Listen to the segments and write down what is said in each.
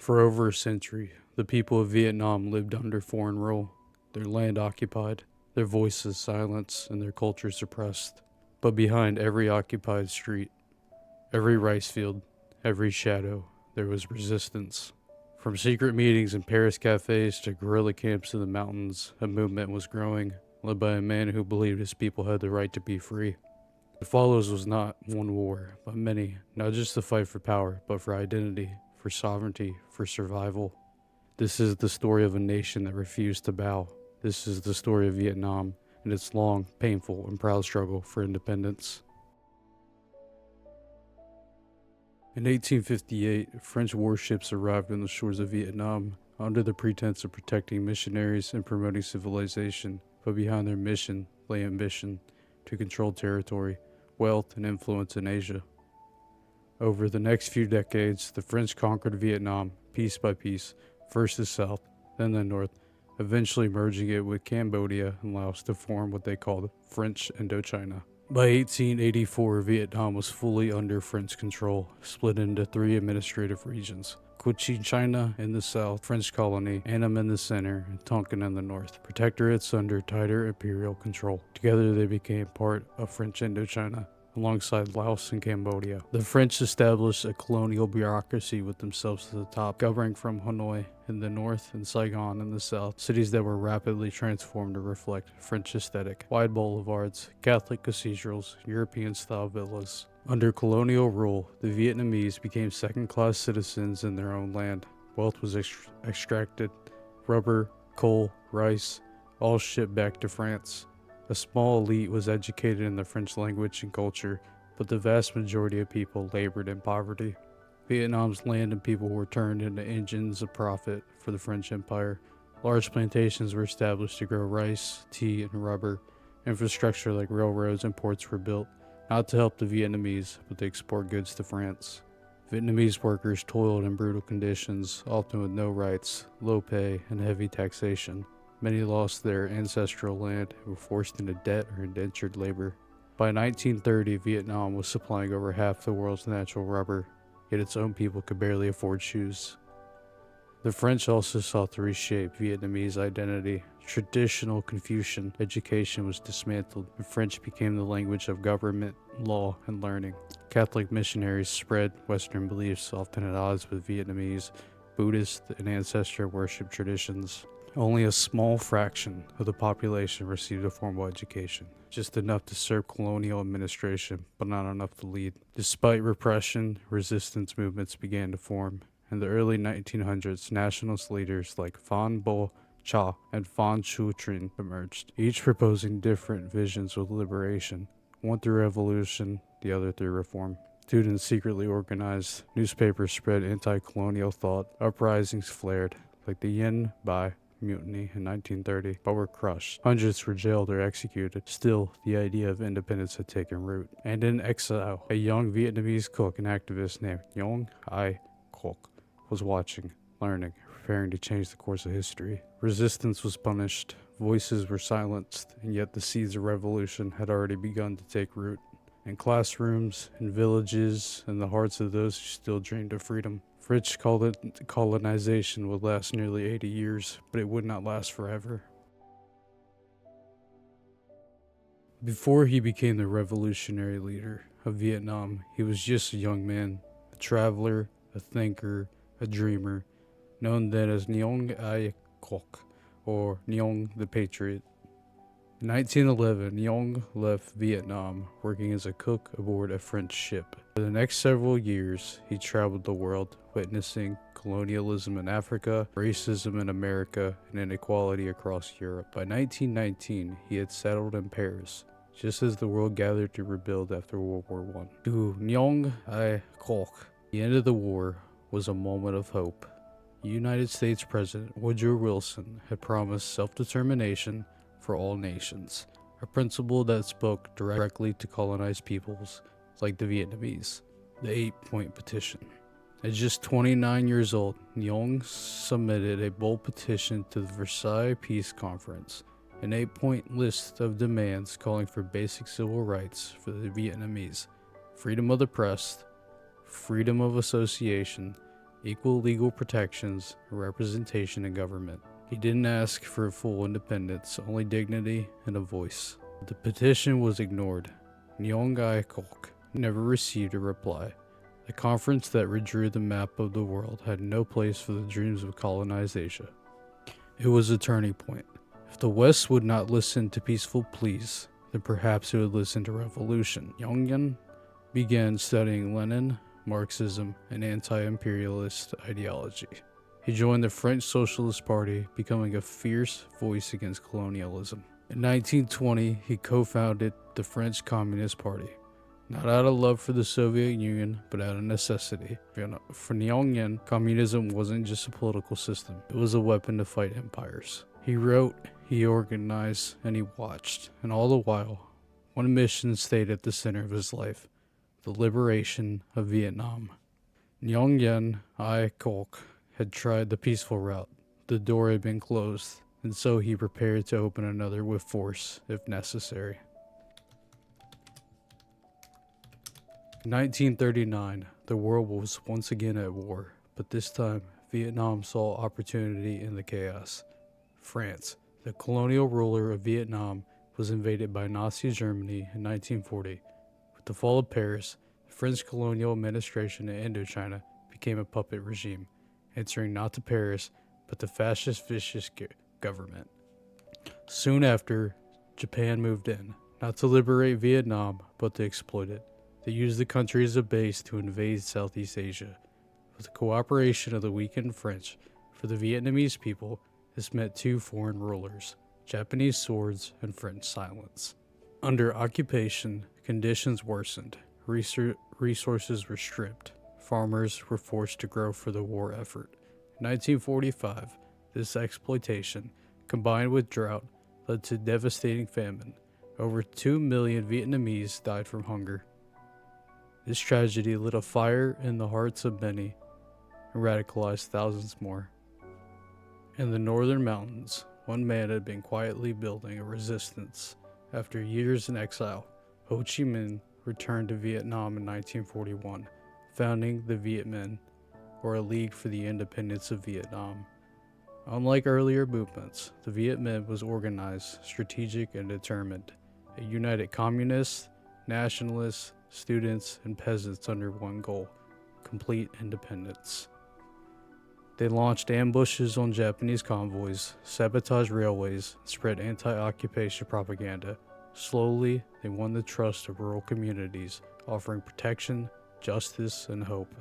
For over a century, the people of Vietnam lived under foreign rule, their land occupied, their voices silenced, and their culture suppressed. But behind every occupied street, every rice field, every shadow, there was resistance. From secret meetings in Paris cafes to guerrilla camps in the mountains, a movement was growing, led by a man who believed his people had the right to be free. What follows was not one war, but many, not just the fight for power, but for identity, for sovereignty, for survival. This is the story of a nation that refused to bow. This is the story of Vietnam and its long, painful, and proud struggle for independence. In 1858, French warships arrived on the shores of Vietnam under the pretense of protecting missionaries and promoting civilization, but behind their mission lay ambition to control territory, wealth, and influence in Asia. Over the next few decades, the French conquered Vietnam piece by piece, first the south, then the north, eventually merging it with Cambodia and Laos to form what they called French Indochina. By 1884, Vietnam was fully under French control, split into three administrative regions: Cochin China in the south, French colony, Annam in the center, and Tonkin in the north, protectorates under tighter imperial control. Together they became part of French Indochina, alongside Laos and Cambodia. The French established a colonial bureaucracy with themselves at the top, governing from Hanoi in the north and Saigon in the south, cities that were rapidly transformed to reflect French aesthetic: wide boulevards, Catholic cathedrals, European-style villas. Under colonial rule, the Vietnamese became second-class citizens in their own land. Wealth was extracted: rubber, coal, rice, all shipped back to France. A small elite was educated in the French language and culture, but the vast majority of people labored in poverty. Vietnam's land and people were turned into engines of profit for the French Empire. Large plantations were established to grow rice, tea, and rubber. Infrastructure like railroads and ports were built, not to help the Vietnamese, but to export goods to France. Vietnamese workers toiled in brutal conditions, often with no rights, low pay, and heavy taxation. Many lost their ancestral land and were forced into debt or indentured labor. By 1930, Vietnam was supplying over half the world's natural rubber, yet its own people could barely afford shoes. The French also sought to reshape Vietnamese identity. Traditional Confucian education was dismantled, and French became the language of government, law, and learning. Catholic missionaries spread Western beliefs, often at odds with Vietnamese, Buddhist, and ancestor worship traditions. Only a small fraction of the population received a formal education, just enough to serve colonial administration, but not enough to lead. Despite repression, resistance movements began to form. In the early 1900s, nationalist leaders like Phan Bo Cha and Phan Chu Trinh emerged, each proposing different visions of liberation, one through revolution, the other through reform. Students secretly organized, newspapers spread anti-colonial thought, uprisings flared, like the Yen Bai Mutiny in 1930, but were crushed. Hundreds were jailed or executed. Still, the idea of independence had taken root. And in exile, a young Vietnamese cook and activist named Nguyen Ai Quoc was watching, learning, preparing to change the course of history. Resistance was punished, voices were silenced, and yet the seeds of revolution had already begun to take root. In classrooms, in villages, in the hearts of those who still dreamed of freedom. French colonization would last nearly 80 years, but it would not last forever. Before he became the revolutionary leader of Vietnam, he was just a young man, a traveler, a thinker, a dreamer, known then as Nguyen Ai Quoc, or Nguyen the Patriot. In 1911, Nguyen left Vietnam, working as a cook aboard a French ship. For the next several years, he traveled the world, witnessing colonialism in Africa, racism in America, and inequality across Europe. By 1919, he had settled in Paris, just as the world gathered to rebuild after World War I. To Nguyen Ai Quoc, the end of the war was a moment of hope. United States President Woodrow Wilson had promised self-determination for all nations, a principle that spoke directly to colonized peoples like the Vietnamese. The 8-point petition. At just 29 years old, Nguyen submitted a bold petition to the Versailles Peace Conference, an 8-point list of demands calling for basic civil rights for the Vietnamese: freedom of the press, freedom of association, equal legal protections, and representation in government. He didn't ask for full independence, only dignity and a voice. The petition was ignored. Nyongai Kok never received a reply. The conference that redrew the map of the world had no place for the dreams of colonization. It was a turning point. If the West would not listen to peaceful pleas, then perhaps it would listen to revolution. Yongyan began studying Lenin, Marxism, and anti-imperialist ideology. He joined the French Socialist Party, becoming a fierce voice against colonialism. In 1920, he co-founded the French Communist Party, not out of love for the Soviet Union, but out of necessity. For Nyong'an, communism wasn't just a political system, it was a weapon to fight empires. He wrote, he organized, and he watched, and all the while, one mission stayed at the center of his life: the liberation of Vietnam. Nyong'an Ai Kok had tried the peaceful route. The door had been closed, and so he prepared to open another with force, if necessary. In 1939, the world was once again at war, but this time, Vietnam saw opportunity in the chaos. France, the colonial ruler of Vietnam, was invaded by Nazi Germany in 1940. With the fall of Paris, the French colonial administration in Indochina became a puppet regime, answering not to Paris, but the fascist vicious government. Soon after, Japan moved in, not to liberate Vietnam, but to exploit it. They used the country as a base to invade Southeast Asia. With the cooperation of the weakened French, for the Vietnamese people, this meant two foreign rulers, Japanese swords and French silence. Under occupation, conditions worsened. Resources were stripped. Farmers were forced to grow for the war effort. In 1945, this exploitation, combined with drought, led to devastating famine. Over 2 million Vietnamese died from hunger. This tragedy lit a fire in the hearts of many and radicalized thousands more. In the northern mountains, one man had been quietly building a resistance. After years in exile, Ho Chi Minh returned to Vietnam in 1941, founding the Viet Minh, or a League for the Independence of Vietnam. Unlike earlier movements, the Viet Minh was organized, strategic, and determined. It united communists, nationalists, students, and peasants under one goal: complete independence. They launched ambushes on Japanese convoys, sabotaged railways, and spread anti-occupation propaganda. Slowly, they won the trust of rural communities, offering protection, justice, and hope.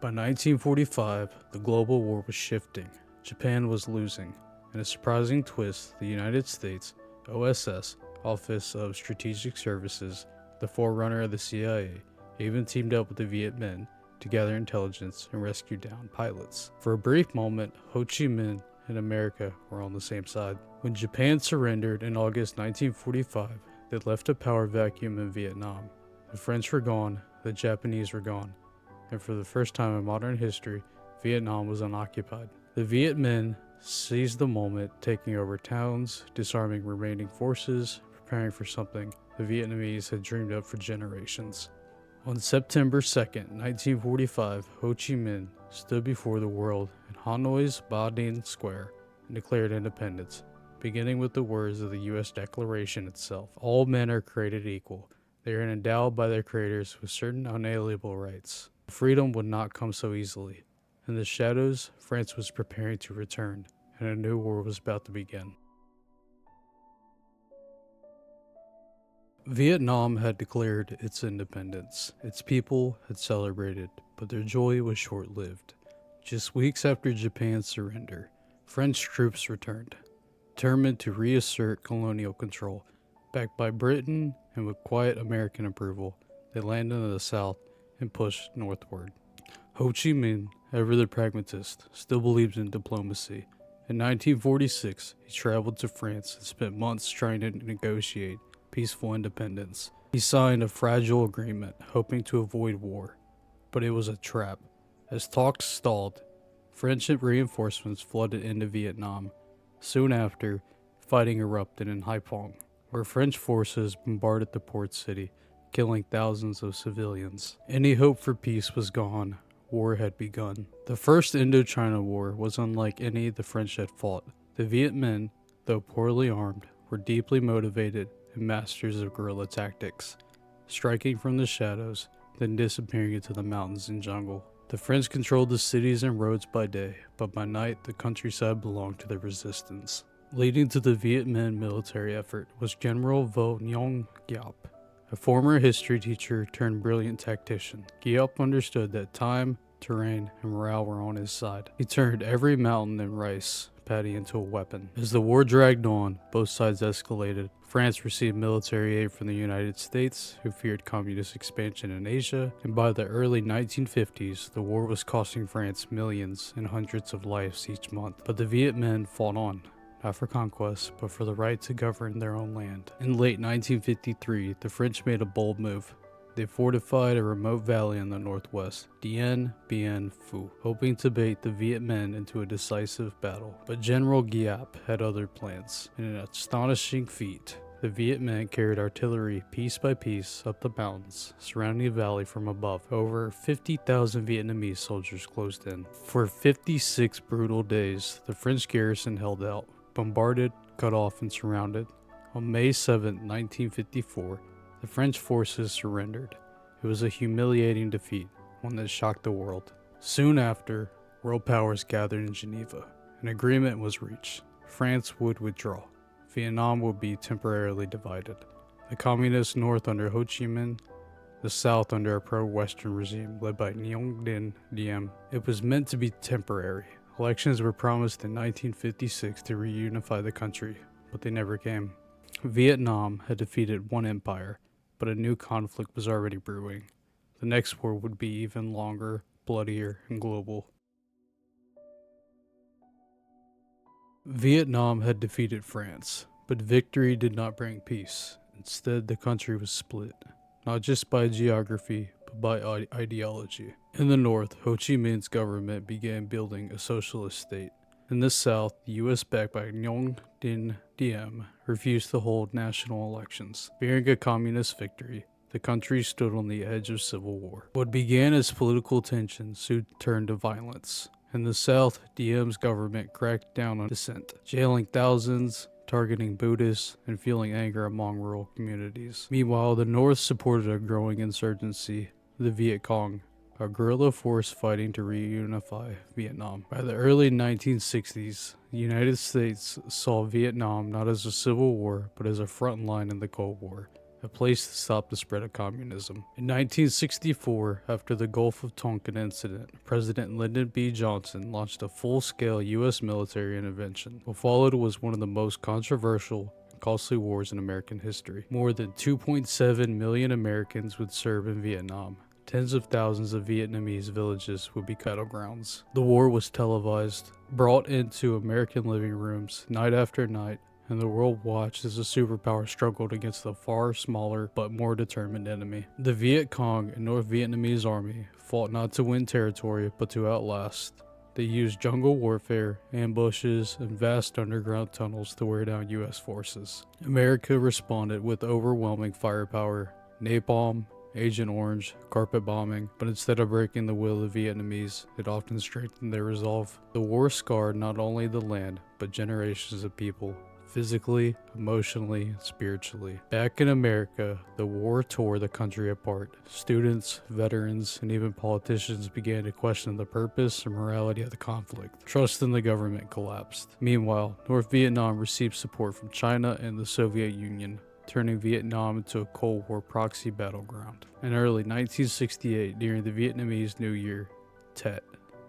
By 1945, the global war was shifting. Japan was losing. In a surprising twist, the United States, OSS, Office of Strategic Services, the forerunner of the CIA, even teamed up with the Viet Minh to gather intelligence and rescue downed pilots. For a brief moment, Ho Chi Minh and America were on the same side. When Japan surrendered in August 1945, they left a power vacuum in Vietnam. The French were gone, the Japanese were gone, and for the first time in modern history, Vietnam was unoccupied. The Viet Minh seized the moment, taking over towns, disarming remaining forces, preparing for something the Vietnamese had dreamed of for generations. On September 2nd, 1945, Ho Chi Minh stood before the world in Hanoi's Ba Dinh Square and declared independence, beginning with the words of the U.S. Declaration itself. All men are created equal. They are endowed by their creators with certain unalienable rights. Freedom would not come so easily. In the shadows, France was preparing to return, and a new war was about to begin. Vietnam had declared its independence. Its people had celebrated, but their joy was short-lived. Just weeks after Japan's surrender, French troops returned, determined to reassert colonial control. Backed by Britain and with quiet American approval, they landed in the south and pushed northward. Ho Chi Minh, ever the pragmatist, still believed in diplomacy. In 1946, he traveled to France and spent months trying to negotiate peaceful independence. He signed a fragile agreement, hoping to avoid war, but it was a trap. As talks stalled, French reinforcements flooded into Vietnam. Soon after, fighting erupted in Haiphong, where French forces bombarded the port city, killing thousands of civilians. Any hope for peace was gone. war had begun. The First Indochina War was unlike any the French had fought. The Viet Minh, though poorly armed, were deeply motivated and masters of guerrilla tactics, striking from the shadows, then disappearing into the mountains and jungle. The French controlled the cities and roads by day, but by night the countryside belonged to the resistance. Leading to the Viet Minh military effort was General Vo Nguyen Giap, a former history teacher turned brilliant tactician. Giap understood that time, terrain, and morale were on his side. He turned every mountain and rice paddy into a weapon. As the war dragged on, both sides escalated. France received military aid from the United States, who feared communist expansion in Asia, and by the early 1950s, the war was costing France millions and hundreds of lives each month. But the Viet Minh fought on, not for conquest, but for the right to govern their own land. In late 1953, the French made a bold move. They fortified a remote valley in the northwest, Dien Bien Phu, hoping to bait the Viet Minh into a decisive battle. But General Giap had other plans. In an astonishing feat, the Viet Minh carried artillery piece by piece up the mountains surrounding the valley from above. Over 50,000 Vietnamese soldiers closed in. For 56 brutal days, the French garrison held out, bombarded, cut off, and surrounded. On May 7, 1954, the French forces surrendered. It was a humiliating defeat, one that shocked the world. Soon after, world powers gathered in Geneva. An agreement was reached. France would withdraw. Vietnam would be temporarily divided. The communist north under Ho Chi Minh, the south under a pro-Western regime led by Nguyen Dinh Diem. It was meant to be temporary. Elections were promised in 1956 to reunify the country, but they never came. Vietnam had defeated one empire, but a new conflict was already brewing. The next war would be even longer, bloodier, and global. Vietnam had defeated France, but victory did not bring peace. Instead, the country was split, not just by geography, but by ideology. In the north, Ho Chi Minh's government began building a socialist state. In the south, the U.S. backed by Nguyen Dinh Diem refused to hold national elections. Fearing a communist victory, the country stood on the edge of civil war. What began as political tension soon turned to violence. In the south, Diem's government cracked down on dissent, jailing thousands, targeting Buddhists, and fueling anger among rural communities. Meanwhile, the north supported a growing insurgency, the Viet Cong, a guerrilla force fighting to reunify Vietnam. By the early 1960s, the United States saw Vietnam not as a civil war, but as a front line in the Cold War, a place to stop the spread of communism. In 1964, after the Gulf of Tonkin incident, President Lyndon B. Johnson launched a full-scale U.S. military intervention. What followed was one of the most controversial and costly wars in American history. More than 2.7 million Americans would serve in Vietnam. Tens of thousands of Vietnamese villages would be battlegrounds. The war was televised, brought into American living rooms night after night, and the world watched as the superpower struggled against a far smaller but more determined enemy. The Viet Cong and North Vietnamese army fought not to win territory but to outlast. They used jungle warfare, ambushes, and vast underground tunnels to wear down U.S. forces. America responded with overwhelming firepower, napalm, Agent Orange, carpet bombing, but instead of breaking the will of the Vietnamese, it often strengthened their resolve. The war scarred not only the land, but generations of people, physically, emotionally, and spiritually. Back in America, the war tore the country apart. Students, veterans, and even politicians began to question the purpose and morality of the conflict. Trust in the government collapsed. Meanwhile, North Vietnam received support from China and the Soviet Union, turning Vietnam into a Cold War proxy battleground. In early 1968, during the Vietnamese New Year, Tet,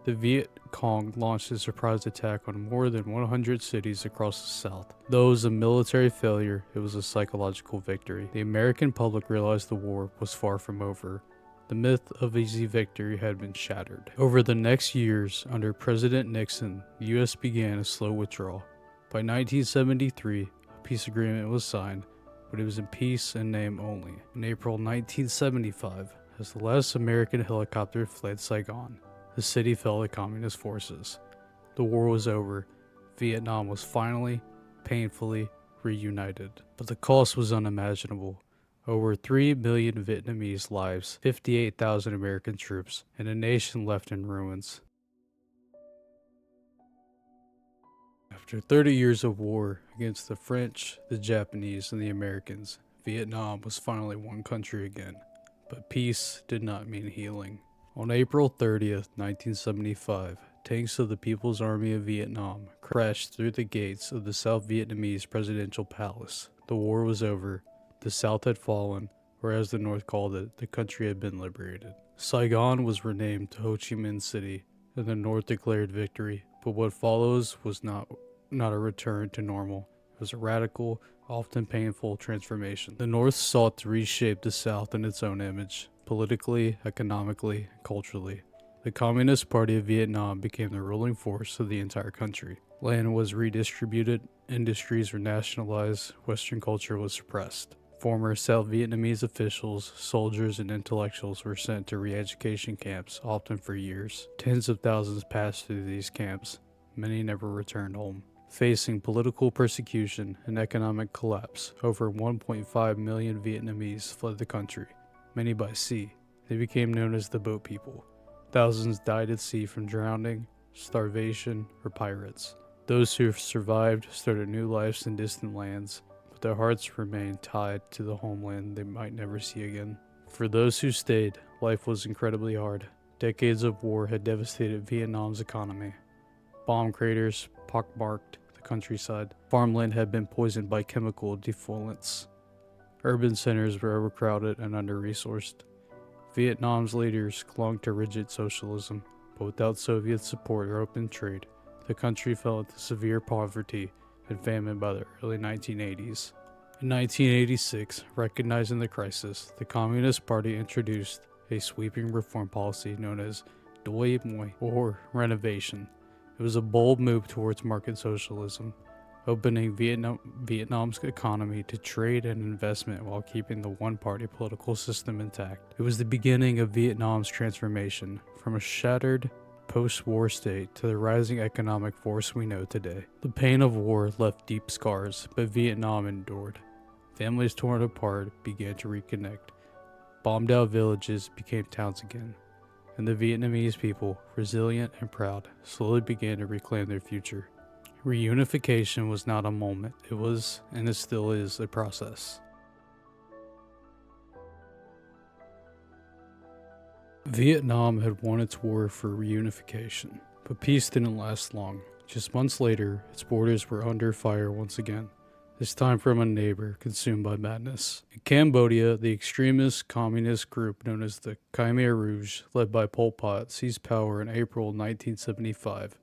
the Viet Cong launched a surprise attack on more than 100 cities across the South. Though it was a military failure, it was a psychological victory. The American public realized the war was far from over. The myth of easy victory had been shattered. Over the next years, under President Nixon, the U.S. began a slow withdrawal. By 1973, a peace agreement was signed, but it was in peace and name only. In April 1975, as the last American helicopter fled Saigon, the city fell to communist forces. The war was over. Vietnam was finally, painfully reunited. But the cost was unimaginable. Over 3 million Vietnamese lives, 58,000 American troops, and a nation left in ruins. After 30 years of war against the French, the Japanese, and the Americans, Vietnam was finally one country again. But peace did not mean healing. On April 30th, 1975, tanks of the People's Army of Vietnam crashed through the gates of the South Vietnamese presidential palace. The war was over. The South had fallen, or as the North called it, the country had been liberated. Saigon was renamed to Ho Chi Minh City, and the North declared victory. But what follows was not a return to normal. It was a radical, often painful transformation. The North sought to reshape the South in its own image, politically, economically, and culturally. The Communist Party of Vietnam became the ruling force of the entire country. Land was redistributed, industries were nationalized, Western culture was suppressed. Former South Vietnamese officials, soldiers, and intellectuals were sent to re-education camps, often for years. Tens of thousands passed through these camps. Many never returned home. Facing political persecution and economic collapse, over 1.5 million Vietnamese fled the country, many by sea. They became known as the Boat People. Thousands died at sea from drowning, starvation, or pirates. Those who survived started new lives in distant lands, but their hearts remained tied to the homeland they might never see again. For those who stayed, life was incredibly hard. Decades of war had devastated Vietnam's economy. Bomb craters pockmarked the countryside. Farmland had been poisoned by chemical defoliants. Urban centers were overcrowded and under-resourced. Vietnam's leaders clung to rigid socialism, but without Soviet support or open trade, the country fell into severe poverty and famine by the early 1980s. In 1986, recognizing the crisis, the Communist Party introduced a sweeping reform policy known as Doi Moi, or Renovation. It was a bold move towards market socialism, opening Vietnam's economy to trade and investment while keeping the one-party political system intact. It was the beginning of Vietnam's transformation from a shattered post-war state to the rising economic force we know today. The pain of war left deep scars, but Vietnam endured. Families torn apart began to reconnect. Bombed-out villages became towns again. And the Vietnamese people, resilient and proud, slowly began to reclaim their future. Reunification was not a moment, it was, and it still is, a process. Vietnam had won its war for reunification, but peace didn't last long. Just months later, its borders were under fire once again, this time from a neighbor consumed by madness. In Cambodia, the extremist communist group known as the Khmer Rouge, led by Pol Pot, seized power in April 1975.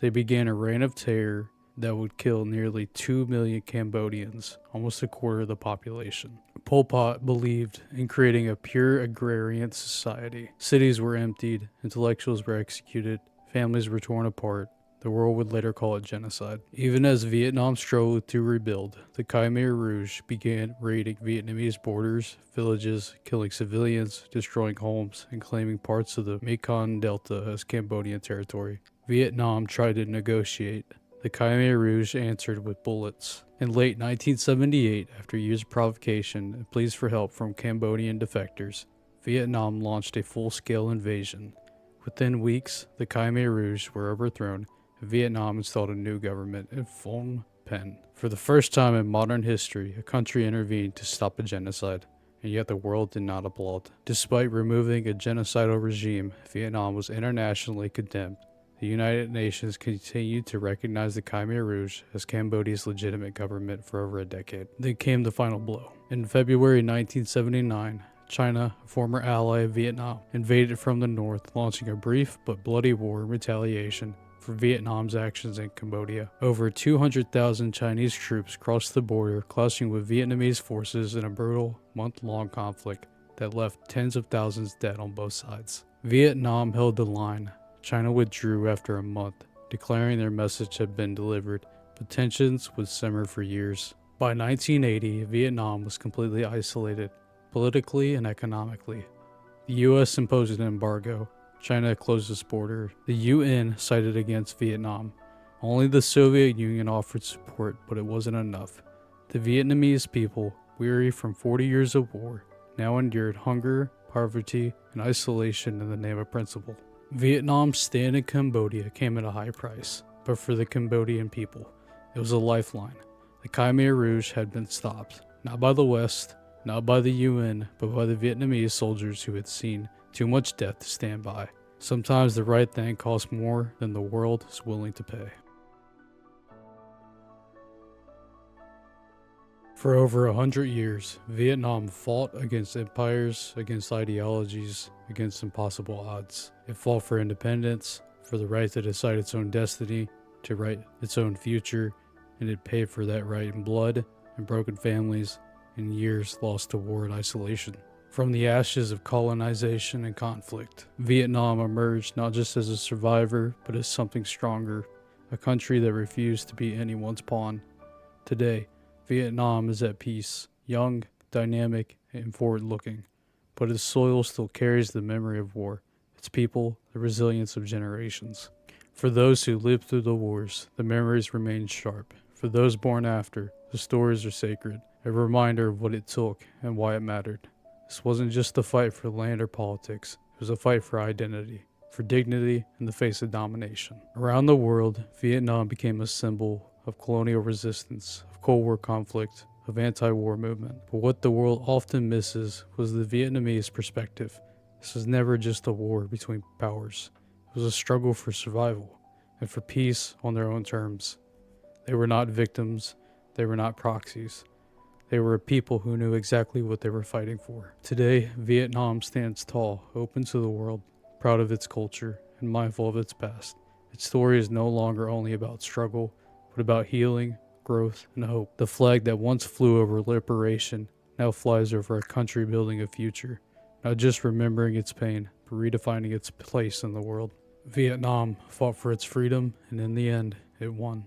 They began a reign of terror that would kill nearly 2 million Cambodians, almost a quarter of the population. Pol Pot believed in creating a pure agrarian society. Cities were emptied, intellectuals were executed, families were torn apart. The world would later call it genocide. Even as Vietnam struggled to rebuild, the Khmer Rouge began raiding Vietnamese borders, villages, killing civilians, destroying homes, and claiming parts of the Mekong Delta as Cambodian territory. Vietnam tried to negotiate. The Khmer Rouge answered with bullets. In late 1978, after years of provocation and pleas for help from Cambodian defectors, Vietnam launched a full-scale invasion. Within weeks, the Khmer Rouge were overthrown, and Vietnam installed a new government in Phnom Penh. For the first time in modern history, a country intervened to stop a genocide, and yet the world did not applaud. Despite removing a genocidal regime, Vietnam was internationally condemned. The United Nations continued to recognize the Khmer Rouge as Cambodia's legitimate government for over a decade. Then came the final blow. In February 1979, China, a former ally of Vietnam, invaded from the north, launching a brief but bloody war in retaliation for Vietnam's actions in Cambodia. Over 200,000 Chinese troops crossed the border, clashing with Vietnamese forces in a brutal, month-long conflict that left tens of thousands dead on both sides. Vietnam held the line. China withdrew after a month, declaring their message had been delivered, but tensions would simmer for years. By 1980, Vietnam was completely isolated, politically and economically. The U.S. imposed an embargo. China closed its border. The UN sided against Vietnam. Only the Soviet Union offered support, but it wasn't enough. The Vietnamese people, weary from 40 years of war, now endured hunger, poverty, and isolation in the name of principle. Vietnam's stand in Cambodia came at a high price, but for the Cambodian people, it was a lifeline. The Khmer Rouge had been stopped, not by the West, not by the UN, but by the Vietnamese soldiers who had seen too much death to stand by. Sometimes the right thing costs more than the world is willing to pay. For over 100 years, Vietnam fought against empires, against ideologies, against impossible odds. It fought for independence, for the right to decide its own destiny, to write its own future, and it paid for that right in blood and broken families and years lost to war and isolation. From the ashes of colonization and conflict, Vietnam emerged not just as a survivor, but as something stronger, a country that refused to be anyone's pawn. Today, Vietnam is at peace, young, dynamic, and forward-looking, but its soil still carries the memory of war, its people, the resilience of generations. For those who lived through the wars, the memories remain sharp. For those born after, the stories are sacred, a reminder of what it took and why it mattered. This wasn't just a fight for land or politics, it was a fight for identity, for dignity in the face of domination. Around the world, Vietnam became a symbol of colonial resistance, of Cold War conflict, of anti-war movement. But what the world often misses was the Vietnamese perspective. This was never just a war between powers. It was a struggle for survival and for peace on their own terms. They were not victims. They were not proxies. They were a people who knew exactly what they were fighting for. Today, Vietnam stands tall, open to the world, proud of its culture, and mindful of its past. Its story is no longer only about struggle, but about healing, growth, and hope. The flag that once flew over liberation now flies over a country building a future, not just remembering its pain, but redefining its place in the world. Vietnam fought for its freedom, and in the end, it won.